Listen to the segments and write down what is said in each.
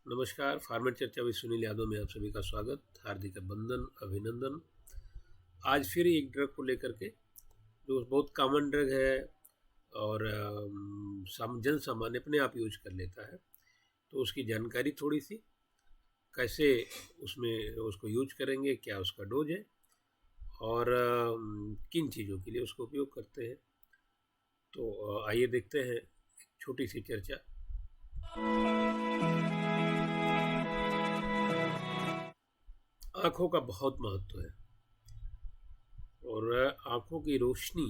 नमस्कार, फार्मर चर्चा विद सुनील यादव में आप सभी का स्वागत, हार्दिक अभिनंदन अभिनंदन। आज फिर एक ड्रग को लेकर के जो बहुत कॉमन ड्रग है और जन सामान्य अपने आप यूज कर लेता है, तो उसकी जानकारी थोड़ी सी, कैसे उसमें उसको यूज करेंगे, क्या उसका डोज है और किन चीज़ों के लिए उसको उपयोग करते हैं। तो आइए देखते हैं एक छोटी सी चर्चा। आँखों का बहुत महत्व है और आँखों की रोशनी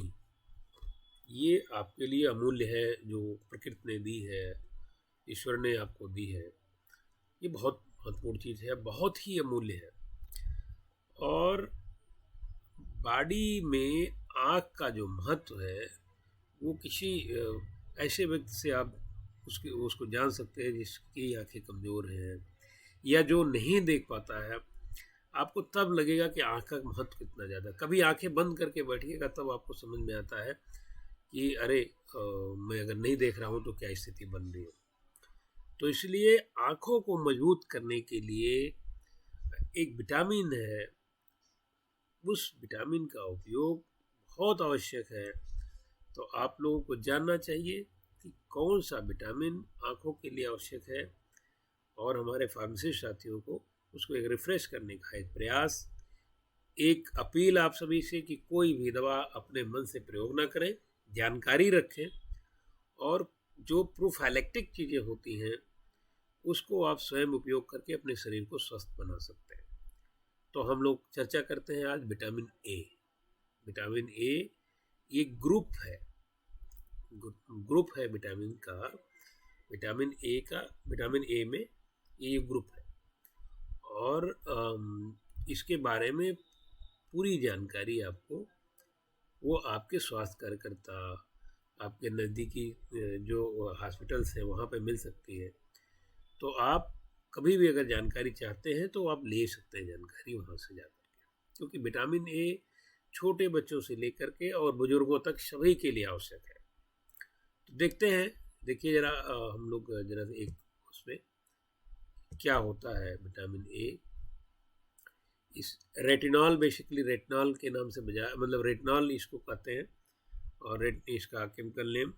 ये आपके लिए अमूल्य है, जो प्रकृति ने दी है, ईश्वर ने आपको दी है। ये बहुत महत्वपूर्ण चीज़ है, बहुत ही अमूल्य है। और बॉडी में आँख का जो महत्व है वो किसी ऐसे व्यक्ति से आप उसको जान सकते हैं जिसकी आँखें कमज़ोर हैं या जो नहीं देख पाता है। आपको तब लगेगा कि आँख का महत्व कितना ज़्यादा। कभी आंखें बंद करके बैठिएगा तब आपको समझ में आता है कि अरे मैं अगर नहीं देख रहा हूँ तो क्या स्थिति बन रही है। तो इसलिए आँखों को मजबूत करने के लिए एक विटामिन है, उस विटामिन का उपयोग बहुत आवश्यक है। तो आप लोगों को जानना चाहिए कि कौन सा विटामिन आँखों के लिए आवश्यक है और हमारे फार्मेसिस्ट साथियों को उसको एक रिफ्रेश करने का एक प्रयास, एक अपील आप सभी से कि कोई भी दवा अपने मन से प्रयोग ना करें, जानकारी रखें और जो प्रोफाइलेक्टिक चीज़ें होती हैं उसको आप स्वयं उपयोग करके अपने शरीर को स्वस्थ बना सकते हैं। तो हम लोग चर्चा करते हैं आज विटामिन ए। विटामिन ए एक ग्रुप है विटामिन का। विटामिन ए में ये ग्रुप है और इसके बारे में पूरी जानकारी आपको वो आपके स्वास्थ्य कार्यकर्ता, आपके नज़दीकी जो हॉस्पिटल्स हैं वहाँ पे मिल सकती है। तो आप कभी भी अगर जानकारी चाहते हैं तो आप ले सकते हैं जानकारी वहाँ से जाकर के, क्योंकि विटामिन ए छोटे बच्चों से लेकर के और बुजुर्गों तक सभी के लिए आवश्यक है। तो देखते हैं, देखिए ज़रा हम लोग ज़रा एक उसमें क्या होता है विटामिन ए। इस रेटिनॉल, बेसिकली रेटिनॉल के नाम से बजाय, मतलब रेटिनॉल इसको कहते हैं और इसका केमिकल नेम।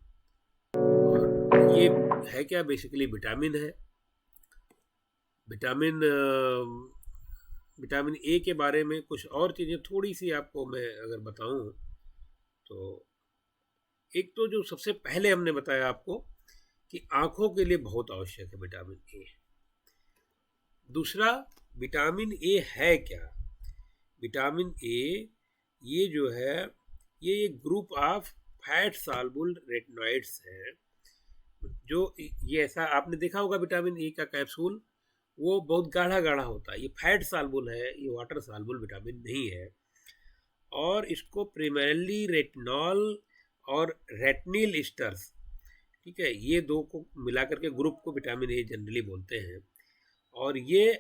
और ये है क्या, बेसिकली विटामिन है। विटामिन ए के बारे में कुछ और चीज़ें थोड़ी सी आपको मैं अगर बताऊं तो एक तो जो सबसे पहले हमने बताया आपको कि आँखों के लिए बहुत आवश्यक है विटामिन ए। दूसरा, विटामिन ए है क्या? विटामिन ए ये जो है ये एक group of fat soluble retinoids है। जो ये ऐसा आपने देखा होगा, विटामिन ए का कैप्सूल वो बहुत गाढ़ा गाढ़ा होता है। ये फैट सॉल्युबल है, ये वाटर सॉल्युबल विटामिन नहीं है। और इसको प्राइमरीली रेटिनॉल और रेटिनिल एस्टर्स, ठीक है, ये दो को मिलाकर के ग्रुप को विटामिन ए जनरली बोलते हैं। और ये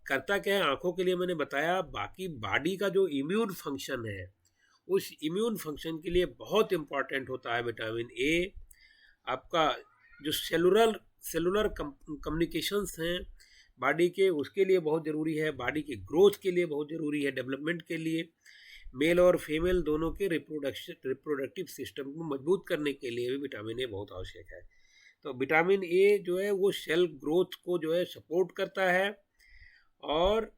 करता क्या है आँखों के लिए मैंने बताया। बाकी बॉडी का जो इम्यून फंक्शन है, उस इम्यून फंक्शन के लिए बहुत इम्पॉर्टेंट होता है विटामिन ए। आपका जो सेलुलर कम्युनिकेशंस हैं बॉडी के, उसके लिए बहुत ज़रूरी है। बॉडी के ग्रोथ के लिए बहुत ज़रूरी है, डेवलपमेंट के लिए। मेल और फीमेल दोनों के रिप्रोडक्टिव सिस्टम को मजबूत करने के लिए भी विटामिन ए बहुत आवश्यक है। तो विटामिन ए जो है वो सेल ग्रोथ को जो है सपोर्ट करता है और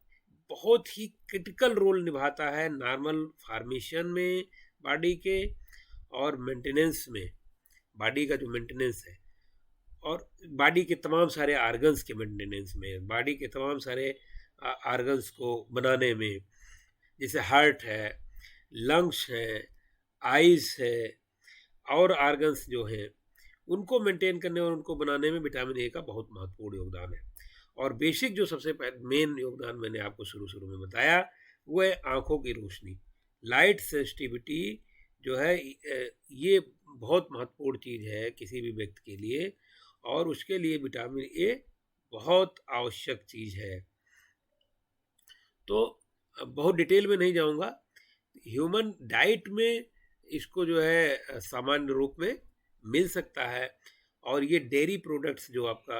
बहुत ही क्रिटिकल रोल निभाता है नॉर्मल फॉर्मेशन में बॉडी के और मेंटेनेंस में, बॉडी का जो मेंटेनेंस है और बॉडी के तमाम सारे आर्गन्स के मेंटेनेंस में, बॉडी के तमाम सारे आर्गन्स को बनाने में, जैसे हार्ट है, लंग्स है, आइज़ है और आर्गन्स जो हैं उनको मेंटेन करने और उनको बनाने में विटामिन ए का बहुत महत्वपूर्ण योगदान है। और बेसिक जो सबसे मेन योगदान मैंने आपको शुरू में बताया वो है आँखों की रोशनी, लाइट सेंसिटिविटी जो है। ये बहुत महत्वपूर्ण चीज़ है किसी भी व्यक्ति के लिए और उसके लिए विटामिन ए बहुत आवश्यक चीज़ है। तो बहुत डिटेल में नहीं जाऊंगा। ह्यूमन डाइट में इसको जो है सामान्य रूप में मिल सकता है और ये डेयरी प्रोडक्ट्स जो आपका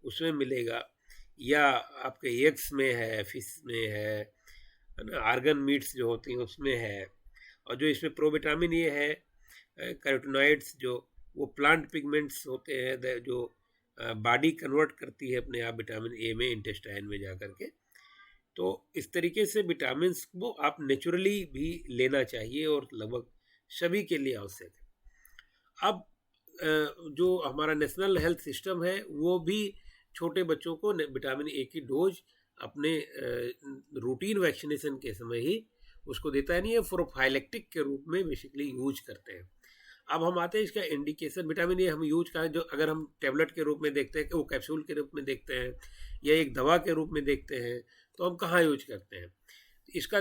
उसमें मिलेगा। या आपके एग्स में है, फिश में है ना, आर्गन मीट्स जो होती हैं उसमें है। और जो इसमें प्रोविटामिन ए है, कैरोटीनॉइड्स जो वो प्लांट पिगमेंट्स होते हैं जो बॉडी कन्वर्ट करती है अपने आप विटामिन ए में इंटेस्टाइन में जा करके। तो इस तरीके से विटामिन को आप नेचुरली भी लेना चाहिए और लगभग सभी के लिए आवश्यक है। अब जो हमारा नेशनल हेल्थ सिस्टम है वो भी छोटे बच्चों को विटामिन ए की डोज अपने रूटीन वैक्सीनेशन के समय ही उसको देता है, नहीं है, प्रोफाइलेक्टिक के रूप में बेसिकली यूज करते हैं। अब हम आते हैं इसका इंडिकेशन। विटामिन ए हम यूज का जो अगर हम टेबलेट के रूप में देखते हैं, वो कैप्सूल के रूप में देखते हैं या एक दवा के रूप में देखते हैं, तो हम कहाँ यूज करते हैं? इसका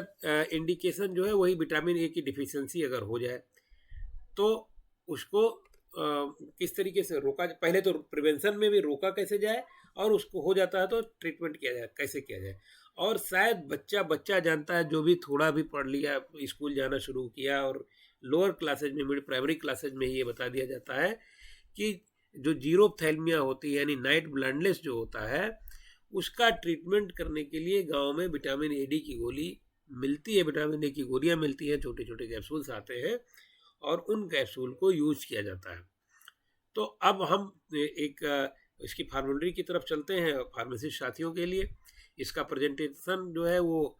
इंडिकेशन जो है वही विटामिन ए की डिफिशियंसी अगर हो जाए तो उसको किस तरीके से रोका, पहले तो प्रिवेंशन में भी रोका कैसे जाए, और उसको हो जाता है तो ट्रीटमेंट किया जाए, कैसे किया जाए। और शायद बच्चा जानता है, जो भी थोड़ा भी पढ़ लिया, स्कूल जाना शुरू किया और लोअर क्लासेज में, मिड प्राइमरी क्लासेज में ये बता दिया जाता है कि जो जीरोथैल्मिया होती है यानी नाइट ब्लाइंडनेस जो होता है, उसका ट्रीटमेंट करने के लिए गांव में विटामिन ए डी की गोली मिलती है, विटामिन ए की गोलियां मिलती हैं, छोटे छोटे कैप्सूल्स आते हैं और उन कैप्सूल को यूज किया जाता है। तो अब हम एक इसकी फार्मूलरी की तरफ चलते हैं फार्मेसिस्ट साथियों के लिए। इसका प्रेजेंटेशन जो है वो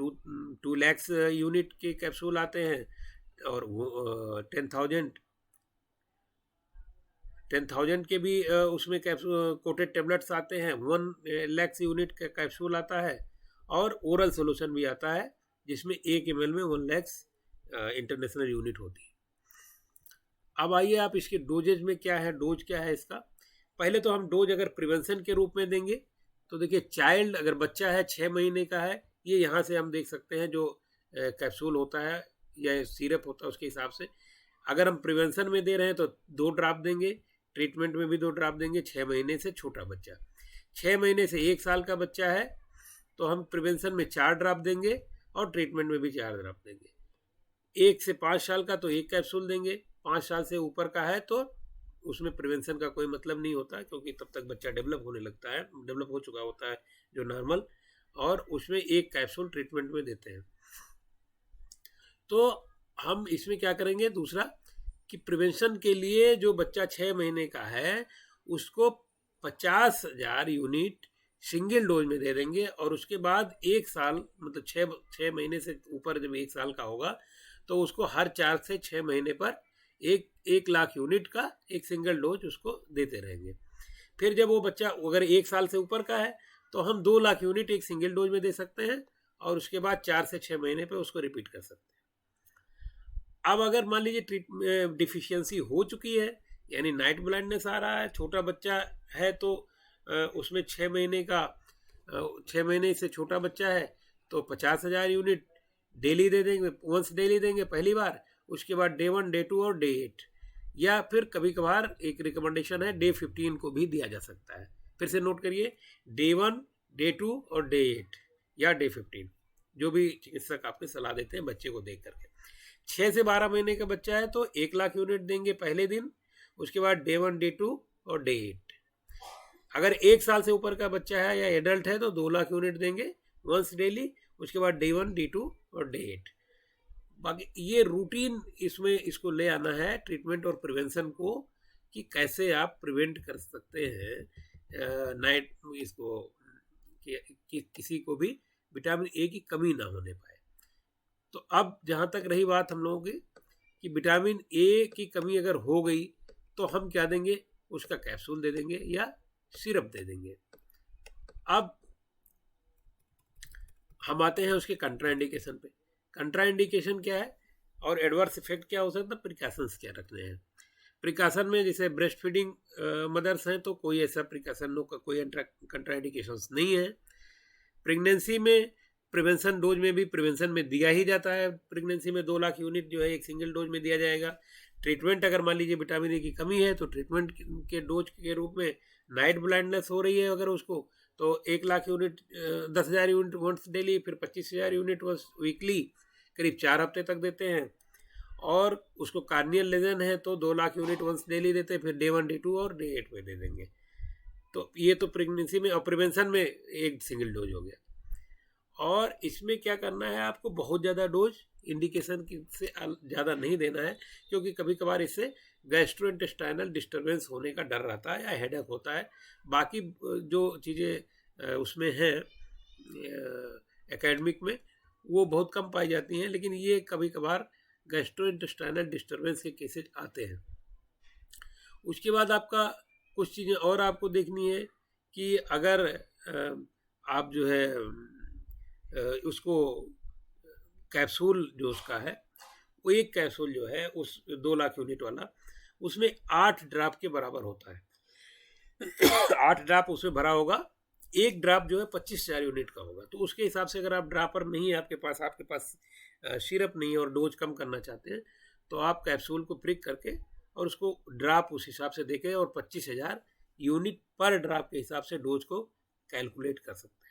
2 लाख यूनिट के कैप्सूल आते हैं और वो 10,000 के भी उसमें कैप्सूल कोटेड टेबलेट्स आते हैं। 1 लाख यूनिट का कैप्सूल आता है और ओरल सोल्यूशन भी आता है जिसमें 1 ml में 1 लाख इंटरनेशनल यूनिट होती है। अब आइए आप इसके डोजेज में क्या है, डोज क्या है इसका। पहले तो हम डोज अगर प्रिवेंशन के रूप में देंगे तो देखिए, चाइल्ड अगर बच्चा है 6 महीने का है, ये यहाँ से हम देख सकते हैं जो कैप्सूल होता है या सिरप होता है उसके हिसाब से। अगर हम प्रिवेंशन में दे रहे हैं तो 2 ड्रॉप देंगे, ट्रीटमेंट में भी 2 ड्रॉप देंगे। 6 महीने से छोटा बच्चा, 6 महीने से 1 साल का बच्चा है तो हम प्रिवेंशन में 4 ड्रॉप देंगे और ट्रीटमेंट में भी 4 ड्रॉप देंगे। 1 से 5 साल का तो 1 कैप्सूल देंगे। 5 साल से ऊपर का है तो उसमें प्रिवेंशन का कोई मतलब नहीं होता, क्योंकि तब तक बच्चा डेवलप होने लगता है, डेवलप हो चुका होता है जो नॉर्मल, और उसमें 1 कैप्सूल ट्रीटमेंट में देते हैं। तो हम इसमें क्या करेंगे, दूसरा कि प्रिवेंशन के लिए जो बच्चा 6 महीने का है उसको 50,000 यूनिट सिंगल डोज में दे देंगे, और उसके बाद 1 साल मतलब 6 महीने से ऊपर जब 1 साल का होगा तो उसको हर 4 से 6 महीने पर 1 लाख यूनिट का एक सिंगल डोज उसको देते रहेंगे। फिर जब वो बच्चा अगर 1 साल से ऊपर का है तो हम 2 लाख यूनिट एक सिंगल डोज में दे सकते हैं, और उसके बाद 4 से 6 महीने पे उसको रिपीट कर सकते हैं। अब अगर मान लीजिए डिफिशियंसी हो चुकी है, यानी नाइट ब्लाइंडनेस आ रहा है, छोटा बच्चा है तो उसमें 6 महीने का 6 महीने से छोटा बच्चा है तो 50,000 यूनिट डेली दे देंगे, वंस डेली देंगे पहली बार। उसके बाद डे 1, डे 2 और डे 8, या फिर कभी कभार एक रिकमेंडेशन है डे 15 को भी दिया जा सकता है। फिर से नोट करिए, डे 1, डे 2 और डे 8 या डे 15, जो भी चिकित्सक आपको सलाह देते हैं बच्चे को देख करके। 6 से 12 महीने का बच्चा है तो 1 लाख यूनिट देंगे पहले दिन, उसके बाद डे 1, डे 2 और डे 8। अगर 1 साल से ऊपर का बच्चा है या एडल्ट है तो 2 लाख यूनिट देंगे वंस डेली, उसके बाद डे 1, डे 2 और डे 8। बाकी ये रूटीन इसमें इसको ले आना है ट्रीटमेंट और प्रिवेंशन को, कि कैसे आप प्रिवेंट कर सकते हैं नाइट इसको कि किसी को भी विटामिन ए की कमी ना होने पाए। तो अब जहाँ तक रही बात हम लोगों की कि विटामिन ए की कमी अगर हो गई तो हम क्या देंगे, उसका कैप्सूल दे देंगे या सिरप दे देंगे। अब हम आते हैं उसके कंट्राइंडिकेशन पे। कंट्राइंडिकेशन क्या है और एडवर्स इफेक्ट क्या हो सकता है, प्रिकॉशंस क्या रखने हैं। प्रिकॉशन में जैसे ब्रेस्ट फीडिंग मदर्स हैं तो कोई ऐसा प्रिकॉशन का कोई कंट्राइंडिकेशंस नहीं है। प्रेगनेंसी में प्रिवेंशन डोज में भी प्रिवेंशन में दिया ही जाता है। प्रेगनेंसी में 2 लाख यूनिट जो है एक सिंगल डोज में दिया जाएगा। ट्रीटमेंट अगर मान लीजिए विटामिन ए की कमी है तो ट्रीटमेंट के डोज के रूप में नाइट ब्लाइंडनेस हो रही है अगर उसको, तो 1 lakh unit 10,000 unit once daily, फिर 25,000 यूनिट वंस वीकली, करीब 4 हफ्ते तक देते हैं। और उसको कार्नियल लेजन है तो 2 लाख यूनिट वंस डेली देते हैं, फिर डे 1, डे 2 और डे 8 में दे देंगे। तो ये तो प्रेगनेंसी में और प्रिवेंशन में एक सिंगल डोज हो गया। और इसमें क्या करना है, आपको बहुत ज़्यादा डोज इंडिकेशन से ज़्यादा नहीं देना है, क्योंकि कभी कभार इससे गैस्ट्रोइंटेस्टाइनल डिस्टर्बेंस होने का डर रहता है या हेडेक होता है। बाकी जो चीज़ें उसमें हैं एकेडमिक में वो बहुत कम पाई जाती हैं, लेकिन ये कभी कभार गैस्ट्रोइंटेस्टाइनल डिस्टर्बेंस के केसेज आते हैं। उसके बाद आपका कुछ चीज़ें और आपको देखनी है कि अगर आप जो है उसको कैप्सूल जो उसका है, वो एक कैप्सूल जो है उस 2 लाख यूनिट वाला, उसमें 8 ड्रॉप के बराबर होता है। 8 ड्रॉप उसमें भरा होगा, एक ड्रॉप जो है 25,000 यूनिट का होगा। तो उसके हिसाब से अगर आप ड्रॉपर नहीं है आपके पास सिरप नहीं है और डोज कम करना चाहते हैं, तो आप कैप्सूल को प्रिक करके और उसको ड्रॉप उस हिसाब से देके और 25,000 यूनिट पर ड्रॉप के हिसाब से डोज को कैलकुलेट कर सकते हैं।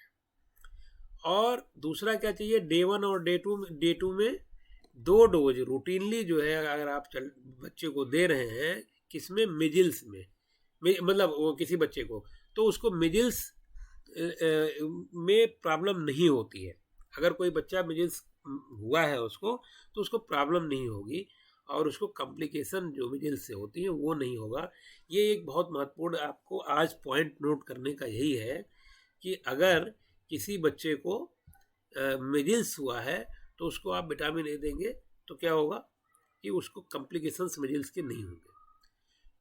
और दूसरा क्या चाहिए, डे 1 और डे टू में 2 डोज रूटीनली जो है अगर आप बच्चे को दे रहे हैं, किसमें, मिजिल्स में, मतलब वो किसी बच्चे को, तो उसको मिजिल्स में प्रॉब्लम नहीं होती है। अगर कोई बच्चा मिजिल्स हुआ है उसको, तो उसको प्रॉब्लम नहीं होगी और उसको कॉम्प्लिकेशन जो मिजिल्स से होती है वो नहीं होगा। ये एक बहुत महत्वपूर्ण आपको आज पॉइंट नोट करने का यही है कि अगर किसी बच्चे को मिजिल्स हुआ है तो उसको आप विटामिन ए देंगे तो क्या होगा कि उसको कॉम्प्लिकेशंस मिजिल्स के नहीं होंगे।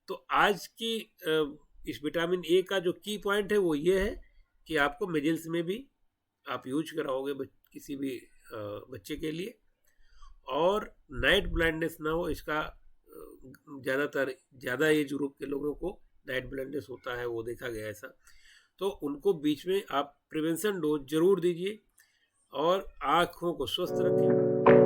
तो आज की इस विटामिन ए का जो की पॉइंट है वो ये है कि आपको मिजिल्स में भी आप यूज कराओगे किसी भी बच्चे के लिए, और नाइट ब्लाइंडनेस ना हो। इसका ज़्यादा एज ग्रुप के लोगों को नाइट ब्लाइंडनेस होता है, वो देखा गया ऐसा। तो उनको बीच में आप प्रिवेंशन डोज जरूर दीजिए और आँखों को स्वस्थ रखें।